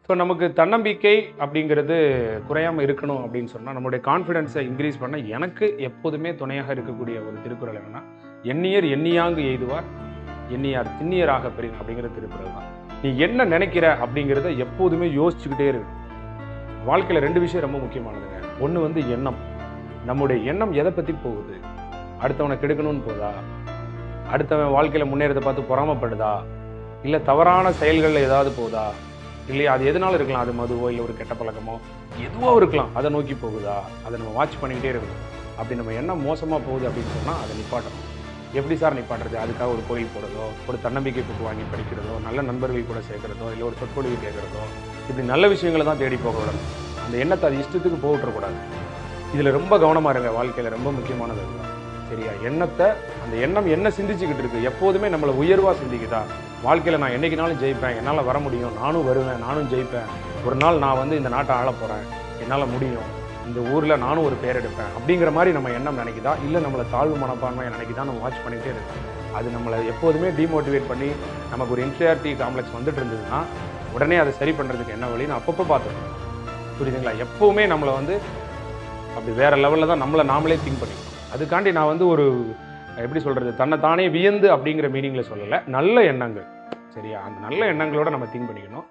இப்போ நமக்கு தன்னம்பிக்கை அப்படிங்கிறது குறையாம இருக்கணும் அப்படின்னு சொன்னா, நம்முடைய கான்ஃபிடன்ஸை இன்கிரீஸ் பண்ண எனக்கு எப்போதுமே துணையாக இருக்கக்கூடிய ஒரு திருக்குறள் என்னன்னா, "எண்ணியர் எண்ணியாங்கு எய்துவார், எண்ணியார் திண்ணியராக பெறின்" அப்படிங்கிற திருக்குறள் தான். நீ என்ன நினைக்கிற அப்படிங்கிறத எப்போதுமே யோசிச்சுக்கிட்டே இரு. வாழ்க்கையில 2 விஷயம் ரொம்ப முக்கியமானதுங்க. ஒண்ணு வந்து எண்ணம். நம்முடைய எண்ணம் எத பத்தி போகுது? அடுத்தவன கெடுக்கணும்னு போதா? அடுத்தவன் வாழ்க்கையில முன்னேறத பார்த்து பொறாமைப்படுதா? இல்ல தவறான செயல்கள்ல ஏதாவது போகுதா? இல்லையா? அது எதனால இருக்கலாம். அது மதுவோ, இல்ல ஒரு கெட்ட பழக்கமோ, எதுவோ இருக்கலாம். அத நோக்கி போகுதா? அத நம்ம வாட்ச் பண்ணிக்கிட்டே இருக்கணும். அப்படி நம்ம எண்ணம் மோசமா போகுது அப்படின்னு சொன்னா, அத நிப்பாட்டணும். எப்படி சார் நிப்பாட்டுறது? அதுக்காக ஒரு கோயில் போறதோ, ஒரு தன்னம்பிக்கை புக்கு வாங்கி படிக்கிறதோ, நல்ல நண்பர்கள் கூட சேர்க்கிறதோ, இல்ல ஒரு சொற்பொழிவு கேட்கிறதோ, இப்படி நல்ல விஷயங்கள தான் தேடி போக விடணும். அந்த எண்ணத்த அது இஷ்டத்துக்கு போக விட்டுறக்கூடாது. இதுல ரொம்ப கவனமா இருங்க. வாழ்க்கையில ரொம்ப முக்கியமானது அதுதான். சரியா? அந்த எண்ணம் என்ன சிந்திச்சுக்கிட்டு இருக்கு? எப்போதுமே நம்மள உயர்வா சிந்திக்குதா? வாழ்க்கையில நான் என்னைக்குனாலும் ஜெயிப்பேன். என்னால வர முடியும். நானும் வருவேன். நானும் ஜெயிப்பேன். ஒரு நாள் நான் வந்து இந்த நாட்ட ஆளப் போறேன். என்னால முடியும். இந்த ஊர்ல நானும் ஒரு பேர் எடுப்பேன். அப்படிங்கிற மாரி நம்ம எண்ணம் நினைக்குதா? இல்ல நம்மள தாழ்வு மனப்பான்மையா நினைக்குதா? நம்ம வாட்ச் பண்ணிட்டே இருக்கணும். அது நம்மள எப்போதுமே டிமோட்டிவேட் பண்ணி நமக்கு ஒரு இன்ஃபீரியாரிட்டி காம்ப்ளெக்ஸ் வந்துட்டு இருந்ததுன்னா, உடனே அதை சரி பண்றதுக்கு என்ன வழின்னு அப்பப்போ பார்த்துக்கணும். புரியுதுங்களா? எப்பவுமே நம்மள வந்து அப்படி வேற லெவல்ல தான் நம்மள நாமளே திங்க் பண்ணிக்கணும். அதுக்காண்டி நான் வந்து ஒரு எப்படி சொல்றது? தன்னை தானே வியந்து அப்படிங்கிற மீனிங்ல சொல்லல. நல்ல எண்ணங்கள். சரியா? அந்த நல்ல எண்ணங்களோட நம்ம திங்க் பண்ணிக்கணும்.